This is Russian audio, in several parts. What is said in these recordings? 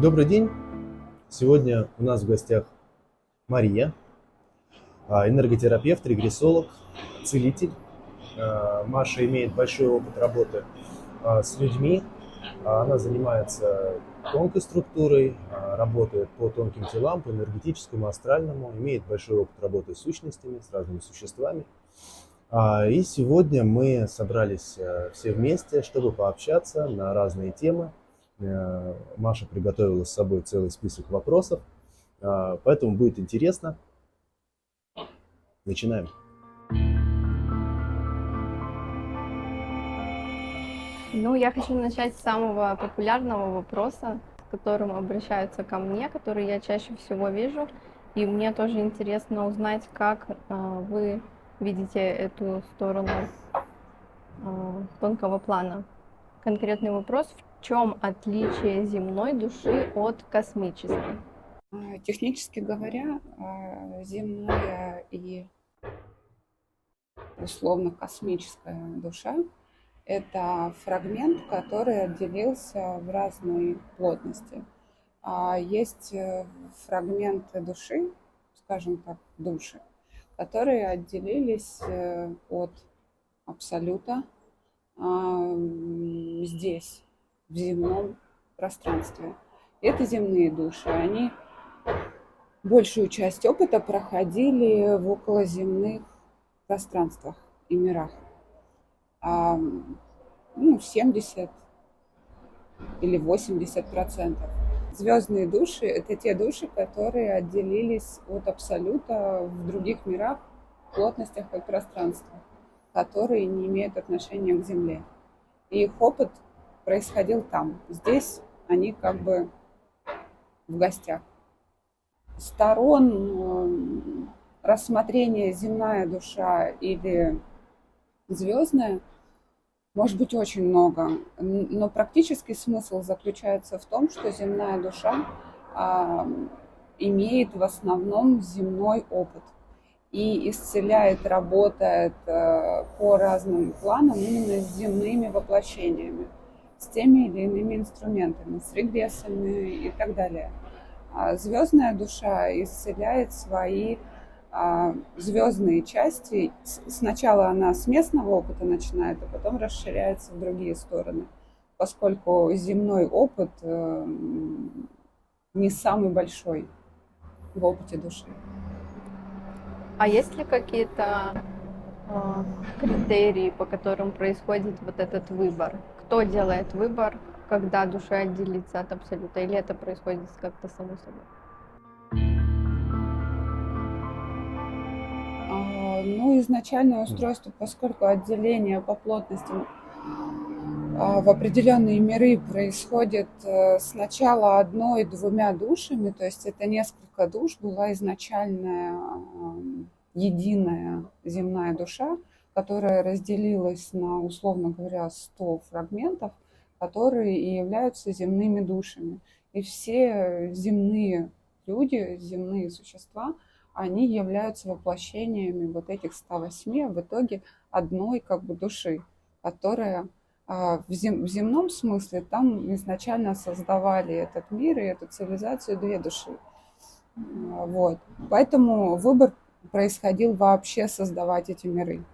Добрый день! Сегодня у нас в гостях Мария, энерготерапевт, регрессолог, целитель. Маша имеет большой опыт работы с людьми. Она занимается тонкой структурой, работает по тонким телам, по энергетическому, астральному, имеет большой опыт работы с сущностями, с разными существами. И сегодня мы собрались все вместе, чтобы пообщаться на разные темы. Маша приготовила с собой целый список вопросов, поэтому будет интересно. Начинаем. Я хочу начать с самого популярного вопроса, с которым обращаются ко мне, который я чаще всего вижу. И мне тоже интересно узнать, как вы видите эту сторону тонкого плана. Конкретный вопрос: в чем отличие земной души от космической? Технически говоря, земная и условно-космическая душа — это фрагмент, который отделился в разной плотности. Есть фрагменты души, скажем так, души, которые отделились от абсолюта здесь, в земном пространстве. Это земные души. Они большую часть опыта проходили в околоземных пространствах и мирах. 70 или 80%. Звездные души — это те души, которые отделились от абсолюта в других мирах, плотностях и пространствах, которые не имеют отношения к Земле. И их опыт происходил там. Здесь они как бы в гостях. Сторон рассмотрения земная душа или звездная может быть очень много, но практический смысл заключается в том, что земная душа имеет в основном земной опыт и исцеляет, работает по разным планам именно с земными воплощениями, с теми или иными инструментами, с регрессами и так далее. Звездная душа исцеляет свои звездные части. Сначала она с местного опыта начинает, а потом расширяется в другие стороны, поскольку земной опыт не самый большой в опыте души. А есть ли какие-то критерии, по которым происходит вот этот выбор? Кто делает выбор, когда душа отделится от абсолюта, или это происходит как-то само собой? Изначальное устройство, поскольку отделение по плотностям в определенные миры происходит сначала одной-двумя душами, то есть это несколько душ, была изначальная единая земная душа, которая разделилась на, условно говоря, 100 фрагментов, которые и являются земными душами. И все земные люди, земные существа, они являются воплощениями вот этих 108, в итоге одной как бы души, которая в земном смысле там изначально создавали этот мир и эту цивилизацию две души. Вот. Поэтому выбор происходил вообще создавать эти миры.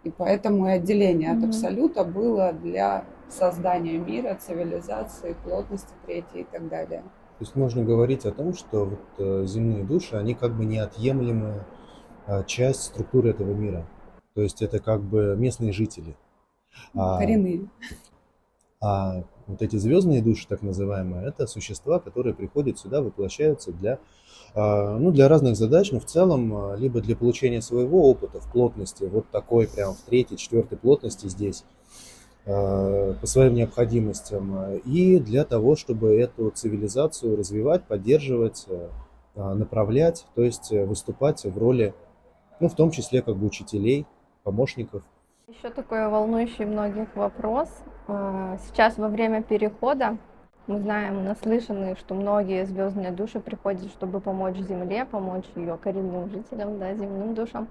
И поэтому и отделение от абсолюта было для создания мира, цивилизации, плотности третьей и так далее. То есть можно говорить о том, что земные души, они как бы неотъемлемая часть структуры этого мира. То есть это как бы местные жители. Коренные. А вот эти звездные души, так называемые, это существа, которые приходят сюда, воплощаются для разных задач, но в целом либо для получения своего опыта в плотности, вот такой прям в третьей, четвертой плотности здесь, по своим необходимостям, и для того, чтобы эту цивилизацию развивать, поддерживать, направлять, то есть выступать в роли, в том числе как бы учителей, помощников. Еще такой волнующий многих вопрос. Сейчас во время перехода мы знаем, наслышаны, что многие звездные души приходят, чтобы помочь Земле, помочь ее коренным жителям, да, земным душам.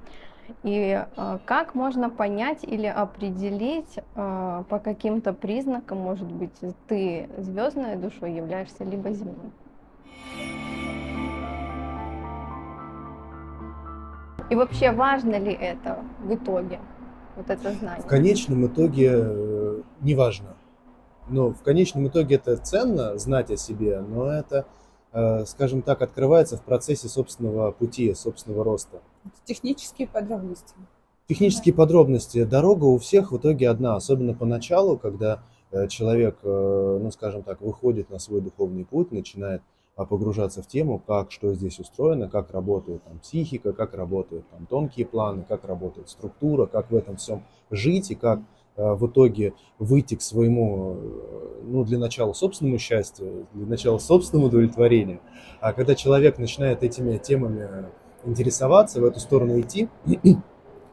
И как можно понять или определить по каким-то признакам, может быть, ты звездной душой являешься, либо земной? И вообще важно ли это в итоге, вот это В знание? конечном итоге неважно. Но в конечном итоге это ценно знать о себе, но это, скажем так, открывается в процессе собственного пути, собственного роста. Это технические подробности. Технические подробности. Дорога у всех в итоге одна, особенно поначалу, когда человек, ну скажем так, выходит на свой духовный путь, начинает погружаться в тему, как, что здесь устроено, как работает там психика, как работают там тонкие планы, как работает структура, как в этом всем жить и как в итоге выйти к своему, ну, для начала собственному счастью, для начала собственному удовлетворению. А когда человек начинает этими темами интересоваться, в эту сторону идти,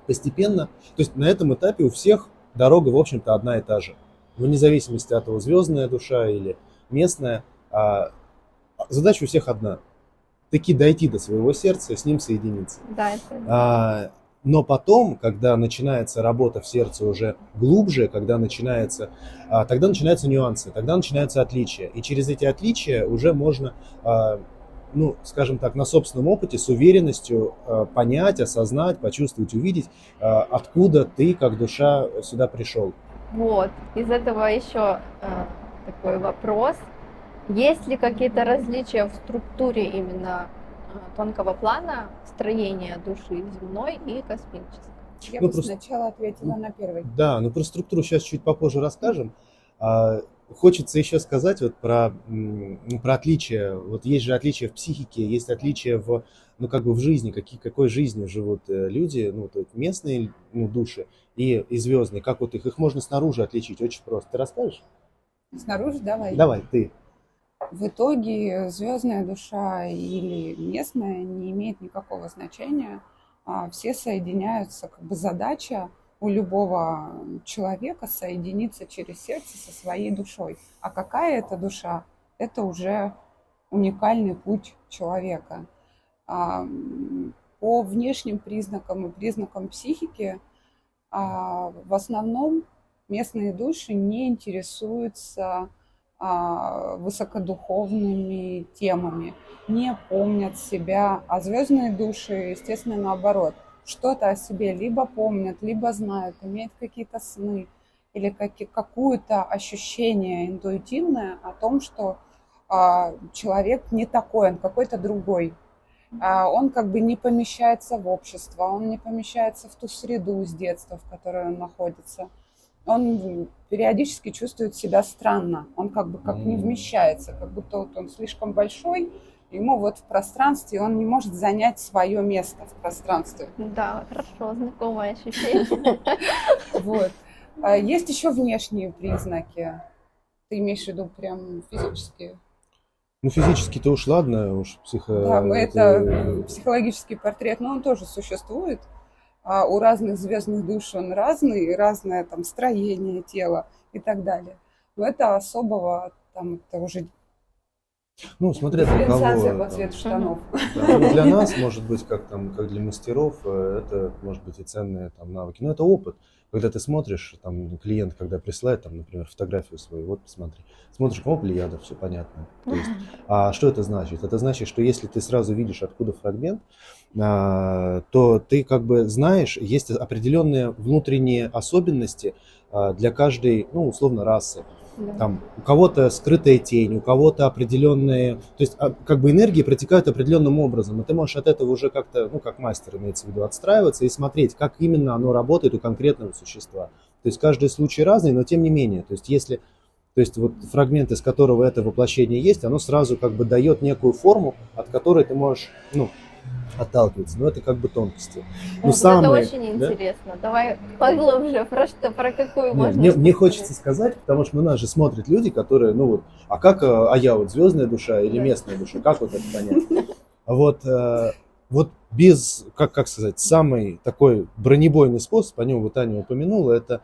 постепенно, то есть на этом этапе у всех дорога, в общем-то, одна и та же. Вне зависимости от того, звездная душа или местная, задача у всех одна. Таки дойти до своего сердца и с ним соединиться. Да, это Но потом, когда начинается работа в сердце уже глубже, когда тогда начинаются нюансы, тогда начинаются отличия. И через эти отличия уже можно, ну, скажем так, на собственном опыте с уверенностью понять, осознать, почувствовать, увидеть, откуда ты, как душа, сюда пришел. вот. Из этого еще такой вопрос. Есть ли какие-то различия в структуре именно тонкого плана строения души земной и космической? Я Ну, бы просто- сначала ответила на первый. Да, но про структуру сейчас чуть попозже расскажем. Хочется еще сказать вот про отличия. Вот есть же отличия в психике, есть отличия ну, как бы в жизни, какой жизнью живут люди, ну, то есть местные, ну, души и звездные. Как вот их можно снаружи отличить? Очень просто. Ты расскажешь? Снаружи давай. Давай, ты. В итоге звездная душа или местная не имеет никакого значения. Все соединяются, как бы задача у любого человека соединиться через сердце со своей душой. А какая это душа? Это уже уникальный путь человека. По внешним признакам и признакам психики в основном местные души не интересуются высокодуховными темами, не помнят себя, а звездные души, естественно, наоборот, что-то о себе либо помнят, либо знают, имеют какие-то сны или какое-то ощущение интуитивное о том, что человек не такой, он какой-то другой. Он как бы не помещается в общество, он не помещается в ту среду с детства, в которой он находится. Он периодически чувствует себя странно, он как бы не вмещается, как будто вот он слишком большой, ему вот в пространстве он не может занять свое место в пространстве. Да, хорошо, знакомое ощущение. Вот. Есть еще внешние признаки. Ты имеешь в виду прям физические? Ну, физически-то уж ладно, уж Да, это психологический портрет, но он тоже существует. У разных звездных душ он разный, разное там строение тела и так далее. Но это особого, там, это уже Ну, смотря для дифференциация кого. по цвету штанов. Да, ну, для нас, может быть, как для мастеров, это может быть и ценные там навыки. Но это опыт. Когда ты смотришь, там клиент, когда присылает, там, например, фотографию свою, вот посмотри, смотришь, о, Плеяда, все понятно. То есть, а что это значит? Это значит, что если ты сразу видишь, откуда фрагмент, то ты как бы знаешь, есть определенные внутренние особенности для каждой, ну, условно, расы. Да. Там у кого-то скрытая тень, у кого-то определенные, то есть как бы энергии протекают определенным образом, и ты можешь от этого уже как-то, ну как мастер имеется в виду, отстраиваться и смотреть, как именно оно работает у конкретного существа. То есть каждый случай разный, но тем не менее, то есть вот фрагмент, из которого это воплощение есть, оно сразу как бы дает некую форму, от которой ты можешь, ну, отталкиваться, но это как бы тонкости. Вот самые, это очень да? интересно. Давай поглубже, про какую Нет, можно мне сказать? хочется сказать, потому что нас же смотрят люди, которые, ну вот, а я вот звездная душа или Да. местная душа, как вот это понять? Вот без, как сказать, самый такой бронебойный способ, о нем вот Аня упомянула, это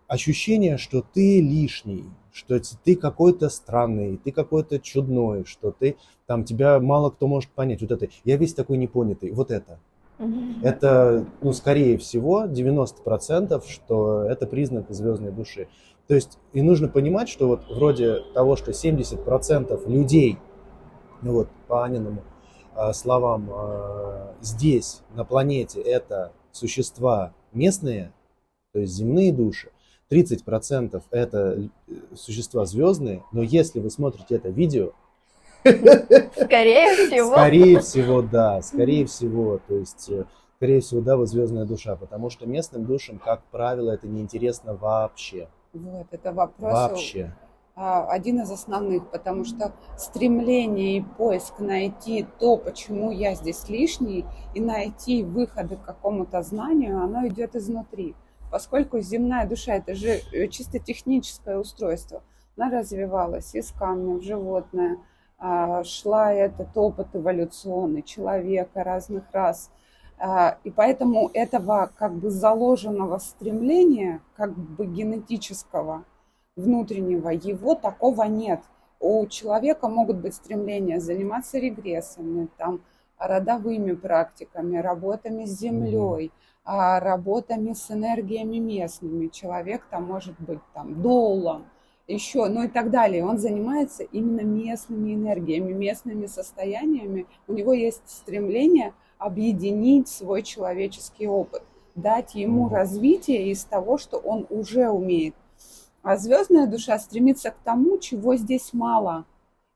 ощущение, что ты лишний, что ты какой-то странный, ты какой-то чудной, что ты, там, тебя мало кто может понять. Вот это, я весь такой непонятый, вот это. Мгм. Это, ну, скорее всего, 90%, что это признак звездной души. То есть и нужно понимать, что вот вроде того, что 70% людей, ну вот по Аниному словам, здесь, на планете, это существа местные, то есть земные души, 30% это существа звездные, но если вы смотрите это видео, Скорее всего. скорее всего, да, скорее Мгм. всего, то есть, скорее всего, да, вы звездная душа, потому что местным душам, как правило, это неинтересно вообще, Вот, это вопрос вообще. один из основных, потому что стремление и поиск найти то, почему я здесь лишний, и найти выходы к какому-то знанию, оно идет изнутри. Поскольку земная душа – это же чисто техническое устройство, она развивалась из камня в животное, шла этот опыт эволюционный человека разных рас. И поэтому этого как бы заложенного стремления, как бы генетического, внутреннего, его такого нет. У человека могут быть стремления заниматься регрессами, там, родовыми практиками, работами с Мгм. землей, работами с энергиями местными. Человек там может быть там доулом, еще, ну и так далее. Он занимается именно местными энергиями, местными состояниями. У него есть стремление объединить свой человеческий опыт, дать ему Мгм. развитие из того, что он уже умеет. А звездная душа стремится к тому, чего здесь мало.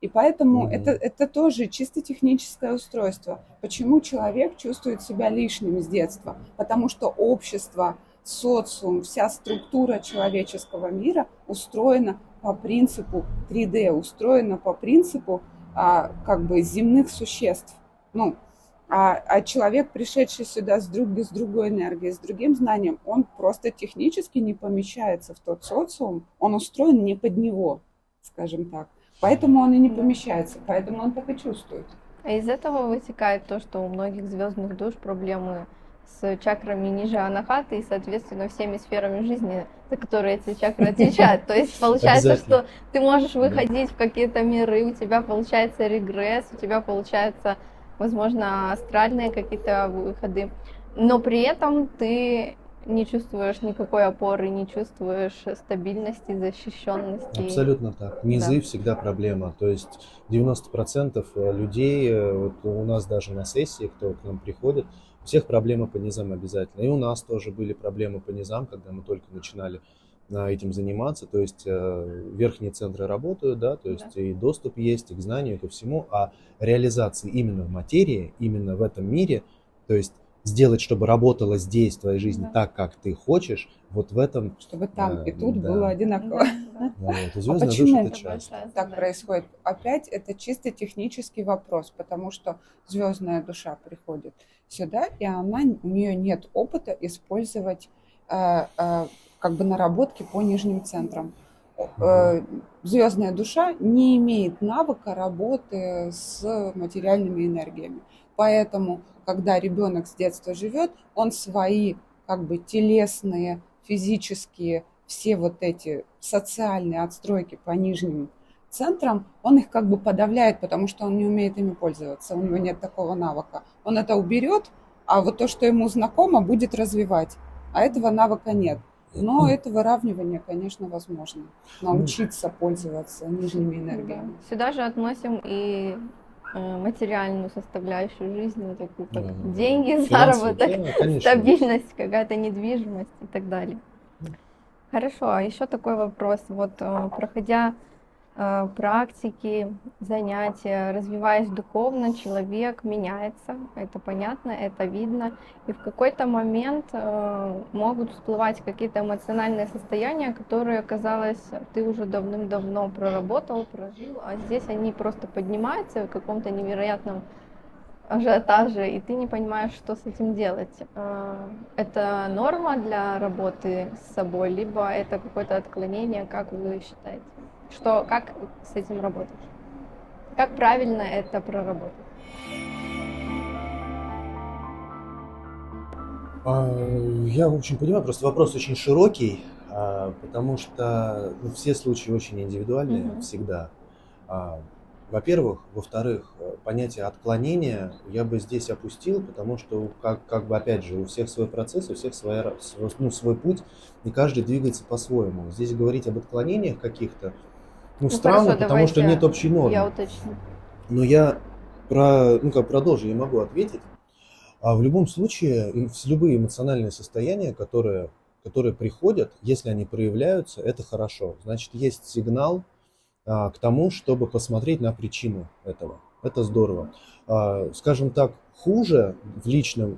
И поэтому это, Мгм. это тоже чисто техническое устройство. Почему человек чувствует себя лишним с детства? Потому что общество, социум, вся структура человеческого мира устроена по принципу 3D, устроена по принципу как бы земных существ. Ну, а человек, пришедший сюда с другой энергией, с другим знанием, он просто технически не помещается в тот социум, он устроен не под него, скажем так. Поэтому он и не Да. помещается, поэтому он так и чувствует. А из этого вытекает то, что у многих звездных душ проблемы с чакрами ниже анахаты и, соответственно, всеми сферами жизни, за которые эти чакры отвечают. То есть получается, Обязательно. что ты можешь Да. выходить в какие-то миры, у тебя получается регресс, у тебя получается, возможно, астральные какие-то выходы, но при этом ты не чувствуешь никакой опоры, не чувствуешь стабильности, защищенности. Абсолютно так. Да. Низы всегда проблема. То есть 90% людей, вот у нас даже на сессии, кто к нам приходит, у всех проблемы по низам обязательно. И у нас тоже были проблемы по низам, когда мы только начинали этим заниматься. То есть верхние центры работают, да, то есть Да. и доступ есть и к знанию, и ко всему, а реализации именно в материи, именно в этом мире, то есть сделать, чтобы работало здесь в твоей жизни Да. так, как ты хочешь, вот в этом, Чтобы там и тут да. было одинаково. Да. Вот. И А звездная душа почему это Это часть. большая так задача. происходит? Опять это чисто технический вопрос, потому что звездная душа приходит сюда, и у нее нет опыта использовать как бы наработки по нижним центрам. Мгм. Звездная душа не имеет навыка работы с материальными энергиями. Поэтому, когда ребенок с детства живет, он свои как бы телесные, физические, все вот эти социальные отстройки по нижним центрам, он их как бы подавляет, потому что он не умеет ими пользоваться, у него нет такого навыка. Он это уберет, а вот то, что ему знакомо, будет развивать. А этого навыка нет. Но это выравнивание, конечно, возможно. Научиться пользоваться нижними Да. энергиями. Сюда же относим и материальную составляющую жизни, такую как Ага. деньги, Финансовый, заработок, да, конечно. стабильность, какая-то недвижимость и так далее. Хорошо, а еще такой вопрос. Вот проходя практики, занятия, развиваясь духовно, человек меняется, это понятно, это видно. И в какой-то момент могут всплывать какие-то эмоциональные состояния, которые, казалось, ты уже давным-давно проработал, прожил, а здесь они просто поднимаются в каком-то невероятном ажиотаже, и ты не понимаешь, что с этим делать. Это норма для работы с собой, либо это какое-то отклонение, как вы считаете? Как с этим работать? Как правильно это проработать? Я, в общем, понимаю, просто вопрос очень широкий, потому что все случаи очень индивидуальные Мгм. всегда. А, во-первых. Во-вторых, понятие отклонения я бы здесь опустил, потому что, как бы, опять же, у всех свой процесс, у всех свой путь, и каждый двигается по-своему. Здесь говорить об отклонениях каких-то, странно, хорошо, потому что давайте нет общей я нормы. уточню. Но я продолжу, я могу ответить. А в любом случае, любые эмоциональные состояния, которые приходят, если они проявляются, это хорошо. Значит, есть сигнал к тому, чтобы посмотреть на причину этого. Это здорово. Скажем так, хуже в личном,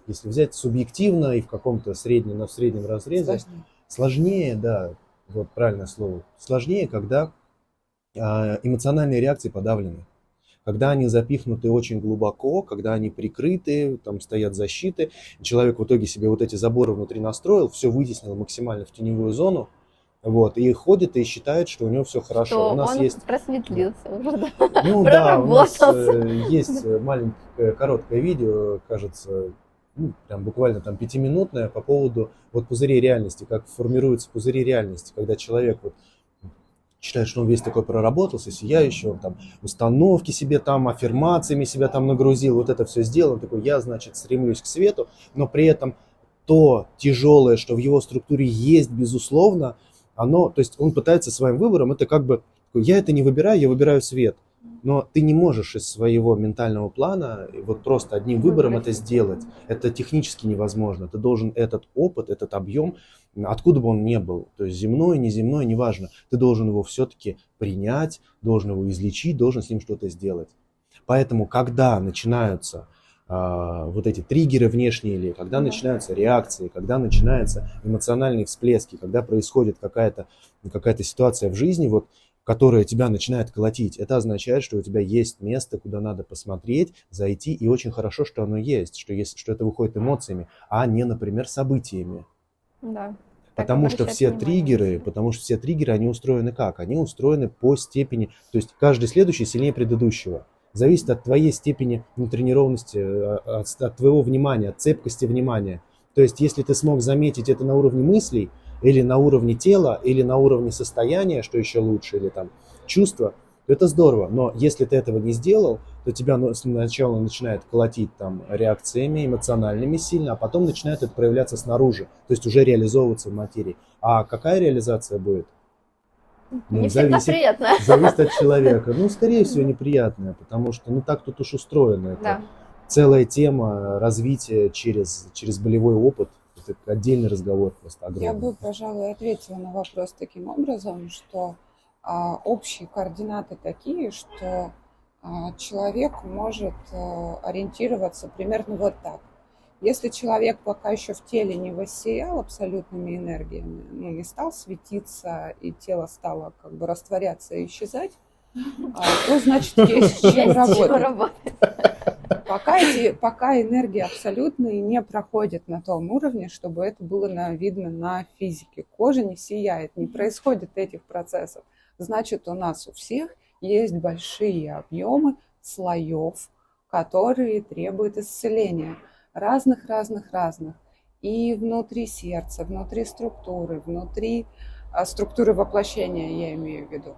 если взять субъективно и в каком-то среднем разрезе, сложнее, да, вот правильное слово, сложнее, когда эмоциональные реакции подавлены. Когда они запихнуты очень глубоко, когда они прикрыты, там стоят защиты, человек в итоге себе вот эти заборы внутри настроил, все вытеснил максимально в теневую зону, и ходит и считает, что у него все хорошо. Что у нас он есть просветлился уже, да? да, у нас Проработался. есть маленькое короткое видео, кажется, прям буквально там 5-минутное по поводу вот пузырей реальности, как формируются пузыри реальности, когда человек считает, что он весь такой проработался, сияющий, он там установки себе там, аффирмациями себя там нагрузил, вот это все сделал, он такой, я, значит, стремлюсь к свету, но при этом то тяжелое, что в его структуре есть, безусловно, то есть он пытается своим выбором, это как бы, я это не выбираю, я выбираю свет, но ты не можешь из своего ментального плана вот просто одним выбором это сделать, это технически невозможно, ты должен этот опыт, этот объем, откуда бы он ни был, то есть земной, неземной, неважно, ты должен его все-таки принять, должен его излечить, должен с ним что-то сделать. Поэтому, когда начинаются вот эти триггеры внешние, или когда начинаются реакции, когда начинаются эмоциональные всплески, когда происходит какая-то ситуация в жизни, которая тебя начинает колотить, это означает, что у тебя есть место, куда надо посмотреть, зайти, и очень хорошо, что оно есть, что это выходит эмоциями, а не, например, событиями. Да. Потому что все триггеры, они устроены как? Они устроены по степени, то есть каждый следующий сильнее предыдущего. Зависит от твоей степени натренированности, от твоего внимания, от цепкости внимания. То есть если ты смог заметить это на уровне мыслей, или на уровне тела, или на уровне состояния, что еще лучше, или там чувства, то это здорово. Но если ты этого не сделал, то тебя сначала начинает колотить там реакциями эмоциональными сильно, а потом начинает это проявляться снаружи, то есть уже реализовываться в материи. А какая реализация будет? Не всегда приятная. Зависит от человека. Скорее всего, неприятная, потому что, так тут уж устроено. Это целая тема развития через болевой опыт. Это отдельный разговор просто огромный. Я бы, пожалуй, ответила на вопрос таким образом, что общие координаты такие, что человек может ориентироваться примерно вот так. Если человек пока еще в теле не воссиял абсолютными энергиями, не стал светиться, и тело стало как бы растворяться и исчезать, то, значит, есть с чем работать. Пока энергии абсолютные не проходят на том уровне, чтобы это было видно на физике. Кожа не сияет, не происходит этих процессов. Значит, у нас у всех есть большие объемы слоев, которые требуют исцеления. Разных. И внутри сердца, внутри структуры воплощения, я имею в виду,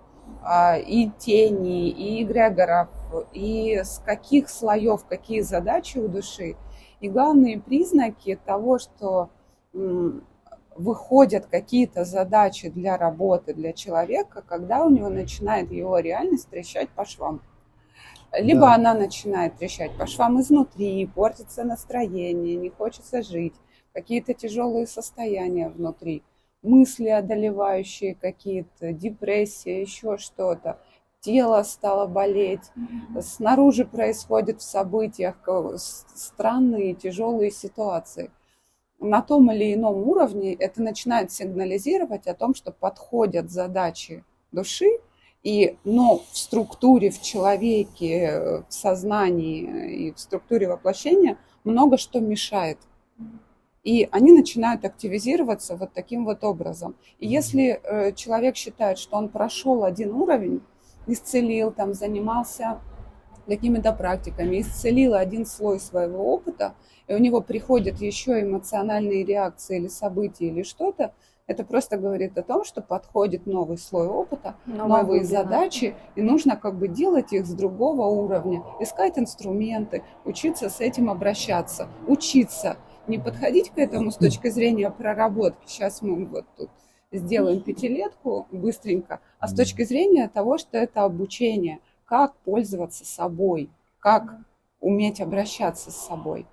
и тени, и эгрегоров, и с каких слоев, какие задачи у души. И главные признаки того, что выходят какие-то задачи для работы для человека, когда у него начинает его реальность трещать по швам. Либо она начинает трещать по швам изнутри, портится настроение, не хочется жить, какие-то тяжелые состояния внутри, мысли одолевающие какие-то, депрессия, еще что-то, тело стало болеть, снаружи происходят в событиях странные тяжелые ситуации. На том или ином уровне это начинает сигнализировать о том, что подходят задачи души, но в структуре, в человеке, в сознании и в структуре воплощения много что мешает. И они начинают активизироваться вот таким вот образом. И если человек считает, что он прошел один уровень, исцелил, занимался какими-то практиками, исцелил один слой своего опыта, и у него приходят еще эмоциональные реакции или события, или что-то, Это просто говорит о том, что подходит новый слой опыта, Новая новые глубина. задачи, и нужно как бы делать их с другого уровня, искать инструменты, учиться с этим обращаться, учиться, не подходить к этому с точки зрения проработки. Сейчас мы вот тут сделаем пятилетку быстренько, а с точки зрения того, что это обучение, как пользоваться собой, как уметь обращаться с собой.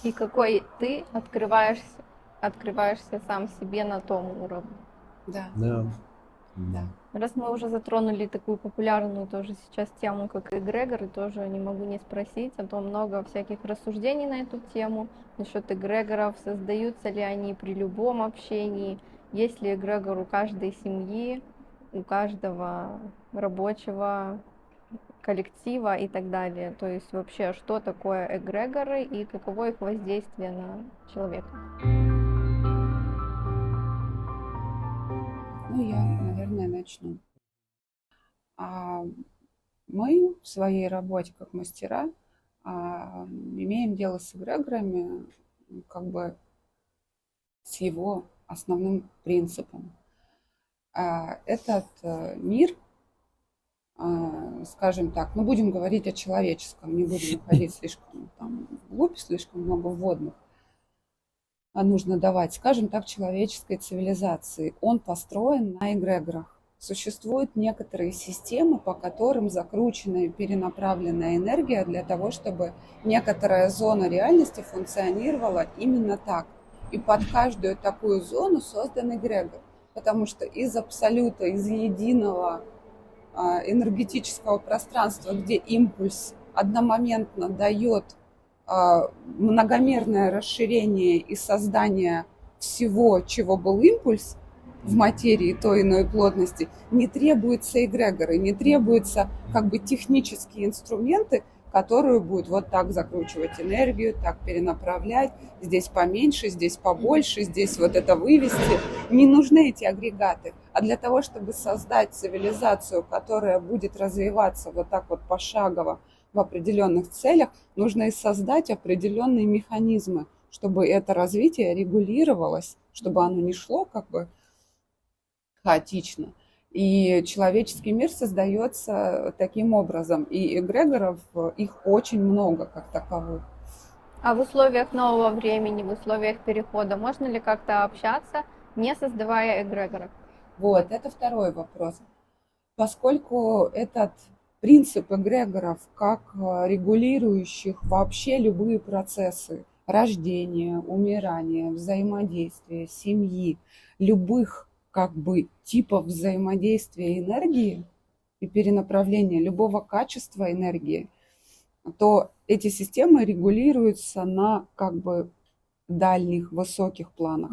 И какой ты открываешься сам себе на том уровне. Да, Да. да. Раз мы уже затронули такую популярную тоже сейчас тему, как эгрегоры, тоже не могу не спросить, а то много всяких рассуждений на эту тему насчет эгрегоров, создаются ли они при любом общении, есть ли эгрегор у каждой семьи, у каждого рабочего коллектива и так далее. То есть вообще, что такое эгрегоры и каково их воздействие на человека. Ну, я, наверное, начну. Мы в своей работе как мастера имеем дело с эгрегорами как бы с его основным принципом. Этот мир, скажем так, ну будем говорить о человеческом, не будем уходить слишком там вглубь, слишком много вводных, нужно давать, скажем так, человеческой цивилизации. Он построен на эгрегорах. Существуют некоторые системы, по которым закручена и перенаправлена энергия для того, чтобы некоторая зона реальности функционировала именно так. И под каждую такую зону создан эгрегор. Потому что из абсолюта, из единого энергетического пространства, где импульс одномоментно дает многомерное расширение и создание всего, чего был импульс в материи той иной плотности, не требуются эгрегоры, не требуются как бы технические инструменты, которые будут вот так закручивать энергию, так перенаправлять, здесь поменьше, здесь побольше, здесь вот это вывести. Не нужны эти агрегаты. А для того, чтобы создать цивилизацию, которая будет развиваться вот так вот пошагово в определенных целях, нужно и создать определенные механизмы, чтобы это развитие регулировалось, чтобы оно не шло как бы хаотично. И человеческий мир создается таким образом. И эгрегоров, их очень много как таковых. А в условиях нового времени, в условиях перехода, можно ли как-то общаться, не создавая эгрегоров? Вот, это второй вопрос. Поскольку этот принцип эгрегоров как регулирующих вообще любые процессы рождения, умирания, взаимодействия, семьи, любых как бы типов взаимодействия энергии и перенаправления любого качества энергии, то эти системы регулируются на как бы дальних, высоких планах.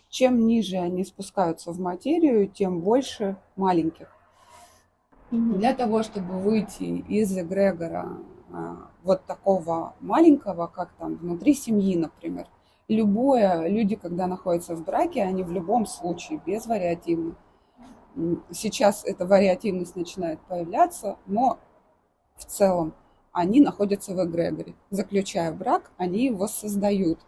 Чем ниже они спускаются в материю, тем больше маленьких. Для того, чтобы выйти из эгрегора вот такого маленького, как там внутри семьи, например, люди, когда находятся в браке, они в любом случае безвариативны. Сейчас эта вариативность начинает появляться, но в целом они находятся в эгрегоре. Заключая брак, они его создают.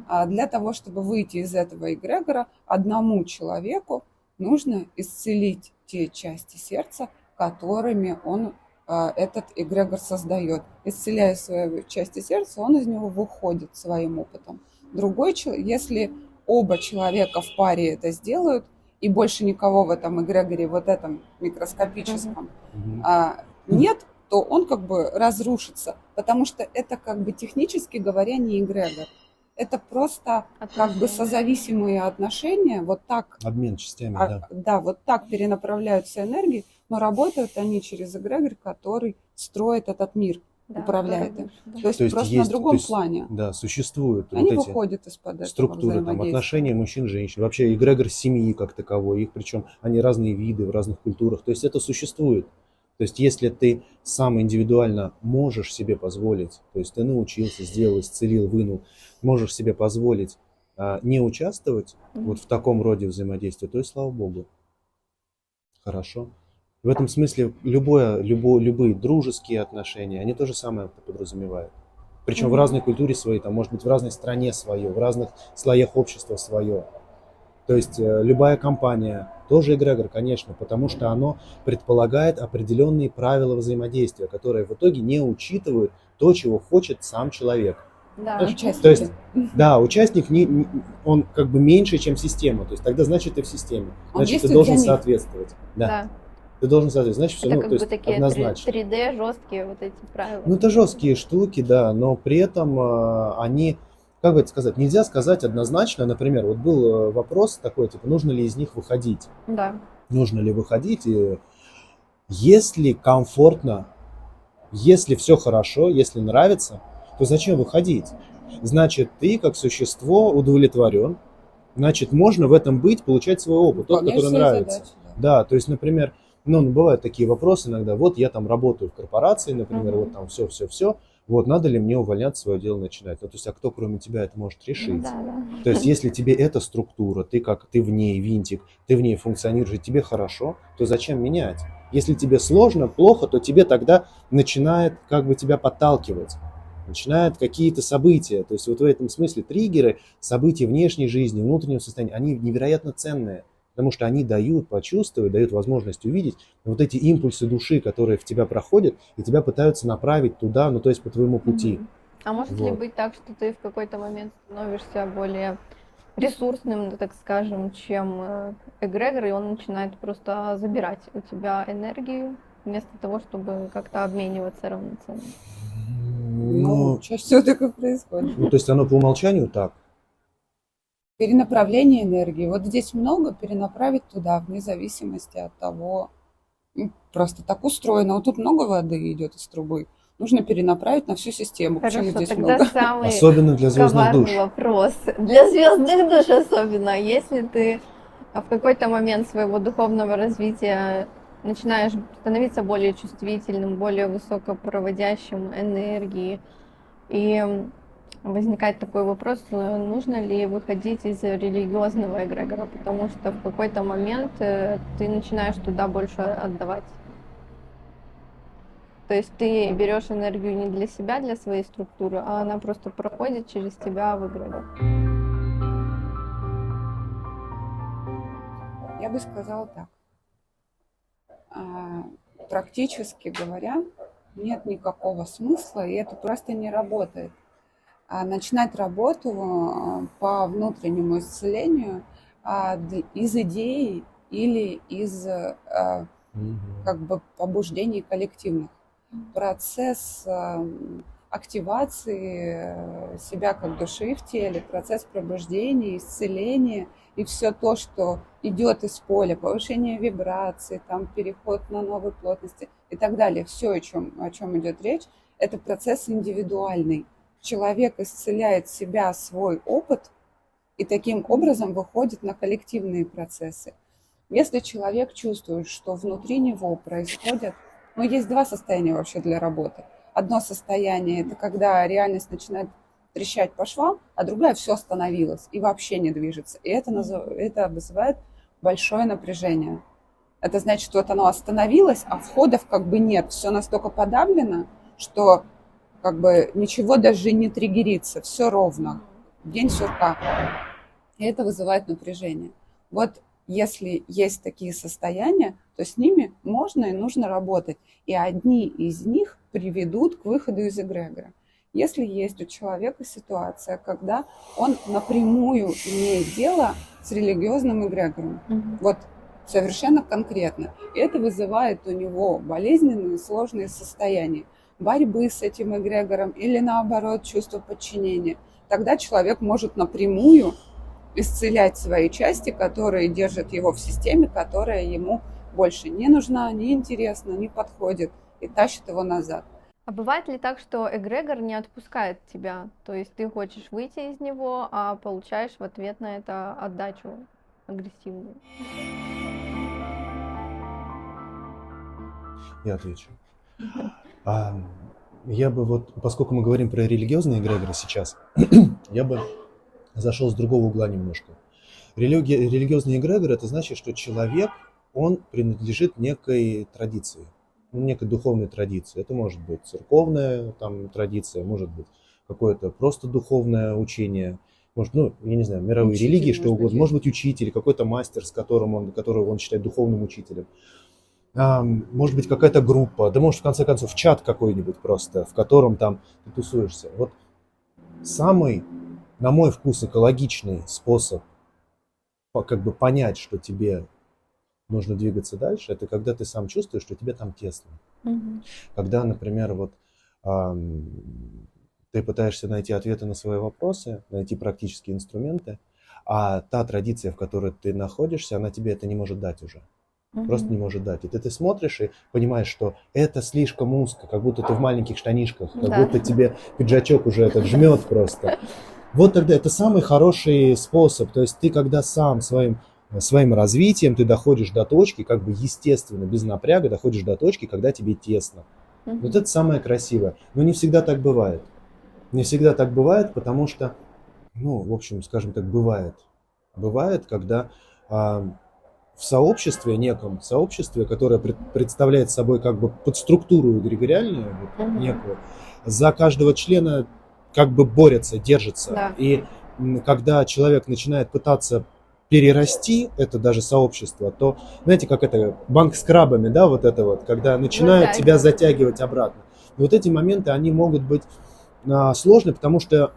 А для того, чтобы выйти из этого эгрегора, одному человеку нужно исцелить те части сердца, которыми он этот эгрегор создает. Исцеляя свои части сердца, он из него выходит своим опытом. Другой человек, если оба человека в паре это сделают, и больше никого в этом эгрегоре, вот этом микроскопическом, нет, то он как бы разрушится, потому что это как бы технически говоря не эгрегор. Это просто как бы созависимые отношения, вот так. Обмен частями, да. Да, вот так перенаправляются энергии, но работают они через эгрегор, который строит этот мир, да, управляет им. Да. То есть просто на другом плане. Да, существуют они вот выходят из-под структуры, там, отношения мужчин и женщин. Вообще эгрегор семьи как таковой, их причем они разные виды в разных культурах. То есть это существует. То есть если ты сам индивидуально можешь себе позволить, то есть ты научился, сделал, исцелил, вынул, можешь себе позволить не участвовать вот в таком роде взаимодействия, то и слава богу. Хорошо. В этом смысле любые дружеские отношения, они то же самое подразумевают. Причем в разной культуре своей, там, может быть, в разной стране свое, в разных слоях общества свое. То есть любая компания тоже эгрегор, конечно, потому что оно предполагает определенные правила взаимодействия, которые в итоге не учитывают то, чего хочет сам человек. Да. Знаешь, Участники. то есть, да, участник, он как бы меньше, чем система. То есть тогда значит ты в системе. Он Значит, ты действует должен для них. соответствовать. Да. Да. Ты должен соответствовать. Значит, все, Это ну, как то бы есть такие однозначно. 3D жесткие вот эти правила. Ну, это жесткие штуки, да, но при этом они, как бы это сказать, нельзя сказать однозначно. Например, вот был вопрос такой, типа, нужно ли из них выходить? Да. Нужно ли выходить? И если комфортно, если все хорошо, если нравится, то зачем выходить? Значит, ты как существо удовлетворен, значит, можно в этом быть, получать свой опыт, тот, Выполняешь который свои нравится. задачи, да. Да, то есть, например, ну, бывают такие вопросы иногда, вот я там работаю в корпорации, например, Мгм. вот там все, вот надо ли мне увольняться, свое дело начинать? Ну, то есть, а кто кроме тебя это может Ну решить? да, да. То есть, если тебе эта структура, ты в ней винтик, ты в ней функционируешь, и тебе хорошо, то зачем менять? Если тебе сложно, плохо, то тебе тогда начинает как бы тебя подталкивать. Начинают какие-то события. То есть вот в этом смысле триггеры, события внешней жизни, внутреннего состояния, они невероятно ценные. Потому что они дают почувствовать, дают возможность увидеть вот эти импульсы души, которые в тебя проходят, и тебя пытаются направить туда, ну то есть по твоему пути. Мгм. А может ли Вот. быть так, что ты в какой-то момент становишься более ресурсным, да, так скажем, чем эгрегор, и он начинает просто забирать у тебя энергию, вместо того, чтобы как-то обмениваться равноценно? Ну, чаще всего так и происходит. Ну, то есть оно по умолчанию так. Перенаправление энергии. Вот здесь много перенаправить туда, вне зависимости от того, просто так устроено. Вот тут много воды идет из трубы. Нужно перенаправить на всю систему. Почему Хорошо, здесь тогда много? самый Особенно для звездных душ. коварный вопрос. Для звездных душ особенно. Если ты в какой-то момент своего духовного развития начинаешь становиться более чувствительным, более высокопроводящим энергии, и возникает такой вопрос, нужно ли выходить из религиозного эгрегора, потому что в какой-то момент ты начинаешь туда больше отдавать. То есть ты берешь энергию не для себя, для своей структуры, а она просто проходит через тебя в эгрегор. Я бы сказала так. Практически говоря, нет никакого смысла, и это просто не работает. Начинать работу по внутреннему исцелению из идей или из как бы побуждений коллективных. Процесс активации себя как души в теле, процесс пробуждения, исцеления и все то, что идет из поля, повышение вибраций, там, переход на новые плотности и так далее, все, о чем идет речь, это процесс индивидуальный. Человек исцеляет себя, свой опыт, и таким образом выходит на коллективные процессы. Если человек чувствует, что внутри него происходят, есть два состояния вообще для работы. Одно состояние – это когда реальность начинает трещать по швам, а другая все остановилось и вообще не движется. И это вызывает большое напряжение. Это значит, что вот оно остановилось, а входов как бы нет. Все настолько подавлено, что как бы ничего даже не триггерится, все ровно, день сурка. И это вызывает напряжение. Вот если есть такие состояния, то с ними можно и нужно работать. И одни из них приведут к выходу из эгрегора. Если есть у человека ситуация, когда он напрямую имеет дело с религиозным эгрегором, вот совершенно конкретно, и это вызывает у него болезненные, сложные состояния, борьбы с этим эгрегором или наоборот чувство подчинения, тогда человек может напрямую исцелять свои части, которые держат его в системе, которая ему больше не нужна, не интересна, не подходит и тащит его назад. А бывает ли так, что эгрегор не отпускает тебя? То есть ты хочешь выйти из него, а получаешь в ответ на это отдачу агрессивную? Я отвечу. Я бы вот, поскольку мы говорим про религиозные эгрегоры сейчас, я бы зашел с другого угла немножко. Религиозный эгрегор – это значит, что человек, он принадлежит некой традиции, некой духовной традиции. Это может быть церковная там, традиция, может быть какое-то просто духовное учение, может, ну, я не знаю, мировые Учитель, религии, что может угодно, быть, может быть, учитель, какой-то мастер, которого он считает духовным учителем. Может быть, какая-то группа, да может, в конце концов, чат какой-нибудь просто, в котором там ты тусуешься. Вот самый, на мой вкус, экологичный способ как бы понять, что тебе нужно двигаться дальше, это когда ты сам чувствуешь, что тебе там тесно. Мгм. Когда, например, вот ты пытаешься найти ответы на свои вопросы, найти практические инструменты, а та традиция, в которой ты находишься, она тебе это не может дать уже. Просто не Мгм. может дать. И ты смотришь и понимаешь, что это слишком узко, как будто ты в маленьких штанишках, как Да. будто тебе пиджачок уже этот жмет просто. Вот тогда это самый хороший способ. То есть ты когда сам своим развитием ты доходишь до точки, как бы естественно, без напряга доходишь до точки, когда тебе тесно. Вот Мгм. это самое красивое. Но не всегда так бывает. Не всегда так бывает, потому что, ну, в общем, скажем так, бывает. Бывает, когда в сообществе, неком сообществе, которое представляет собой как бы подструктуру эгрегориальную, вот, Мгм. некую, за каждого члена как бы борются, держатся. Да. И когда человек начинает пытаться перерасти это даже сообщество, то, знаете, как это, банк с крабами, да, вот это вот, когда начинают тебя Затягивает. затягивать обратно. И вот эти моменты, они могут быть сложны, потому что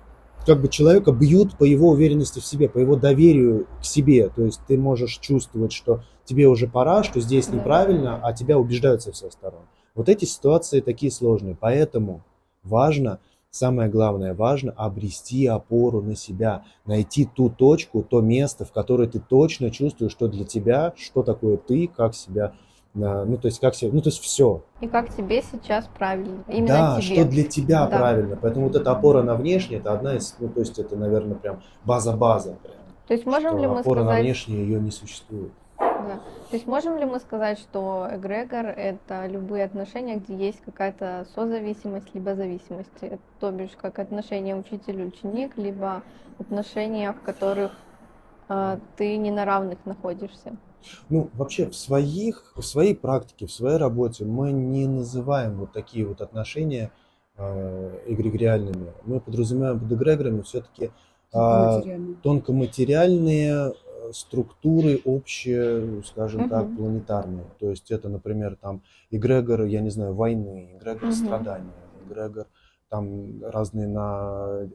как бы человека бьют по его уверенности в себе, по его доверию к себе. То есть ты можешь чувствовать, что тебе уже пора, что здесь Да. неправильно, а тебя убеждают со всех сторон. Вот эти ситуации такие сложные. Поэтому важно, самое главное, важно обрести опору на себя, найти ту точку, то место, в которое ты точно чувствуешь, что для тебя, что такое ты, как себя, ну то есть как себя, ну то есть все. И как тебе сейчас правильно? Именно Да, что тебе. для тебя Да. правильно. Поэтому вот эта опора на внешнее, это одна из, ну, то есть это, наверное, прям база-база. Прям, То есть можем ли что мы опора на сказать, внешнее ее не существует. да. То есть можем ли мы сказать, что эгрегор — это любые отношения, где есть какая-то созависимость либо зависимость? То бишь, как отношения учитель-ученик, либо отношения, в которых ты не на равных находишься? Ну, вообще в своей практике, в своей работе мы не называем вот такие вот отношения эгрегориальными. Мы подразумеваем под эгрегорами все-таки материально. тонкоматериальные структуры общие, скажем так, Мгм. планетарные. То есть это, например, там эгрегор, я не знаю, войны, эгрегор Мгм. страдания, эгрегор там разные на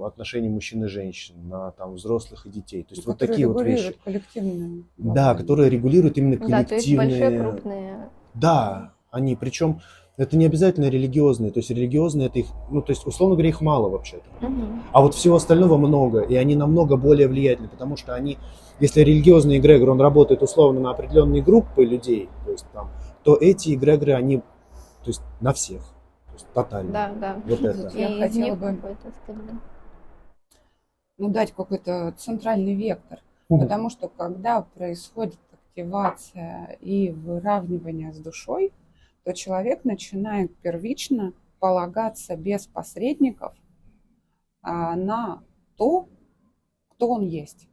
отношения мужчин и женщин, на там взрослых и детей. То есть вот Которые такие вот вещи. регулируют коллективные Да, влияния. которые регулируют именно Да, то есть большие, коллективные. крупные. Да, они, причем это не обязательно религиозные, то есть религиозные это их, ну то есть условно говоря, их мало вообще-то. Мгм. А вот всего остального много, и они намного более влиятельны, потому что они, если религиозный эгрегор, он работает условно на определенные группы людей, то есть там, то эти эгрегоры, они, то есть на всех, то есть тотально. Да, да. Вот это. И Я из хотела них бы какой-то остальной. дать какой-то центральный вектор. Мгм. Потому что когда происходит активация и выравнивание с душой, то человек начинает первично полагаться без посредников на то, кто он есть.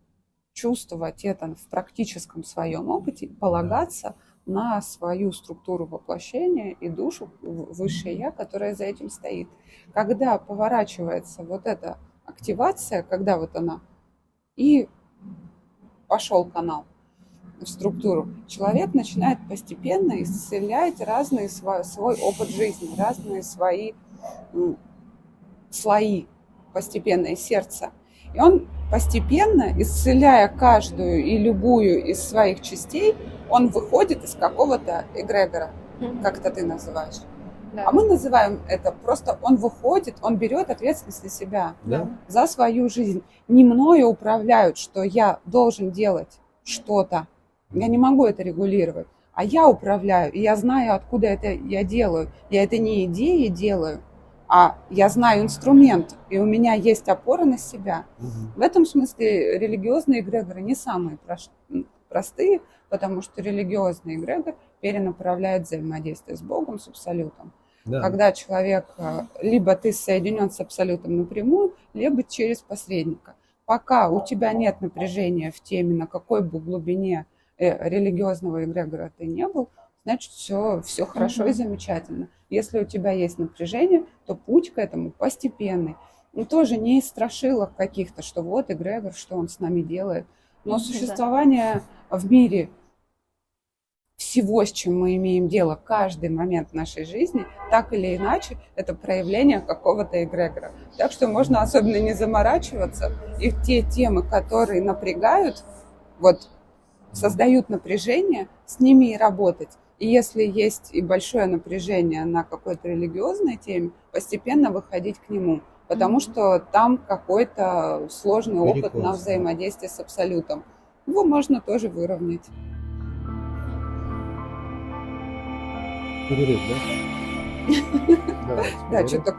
Чувствовать это в практическом своем опыте, полагаться на свою структуру воплощения и душу, высшее я, которая за этим стоит. Когда поворачивается вот эта активация, когда вот она, и пошел канал в структуру, человек начинает постепенно исцелять разные свой опыт жизни, разные свои слои постепенно из сердца. И он постепенно, исцеляя каждую и любую из своих частей, он выходит из какого-то эгрегора, как это ты называешь. Да. А мы называем это просто он выходит, он берет ответственность на себя, Да. за свою жизнь. Не мною управляют, что я должен делать что-то. Я не могу это регулировать. А я управляю, и я знаю, откуда это я делаю. Я это не идеей делаю, а я знаю инструмент, и у меня есть опора на себя. Мгм. В этом смысле религиозные эгрегоры не самые простые, потому что религиозный эгрегор перенаправляет взаимодействие с Богом, с Абсолютом. Да. Когда человек, либо ты соединен с Абсолютом напрямую, либо через посредника. Пока у тебя нет напряжения в теме, на какой бы глубине религиозного эгрегора ты не был, значит, все хорошо и замечательно. Если у тебя есть напряжение, то путь к этому постепенный. тоже не из страшилок каких-то, что вот эгрегор, что он с нами делает. Но Да. существование в мире всего, с чем мы имеем дело каждый момент нашей жизни, так или иначе, это проявление какого-то эгрегора. Так что можно особенно не заморачиваться, и те темы, которые напрягают, вот создают напряжение, с ними и работать. И если есть и большое напряжение на какой-то религиозной теме, постепенно выходить к нему. Потому что там какой-то сложный опыт Перекос, на да. взаимодействие с Абсолютом. Его можно тоже выровнять. Перерыв, да? Давайте. Да, перерыв. что-то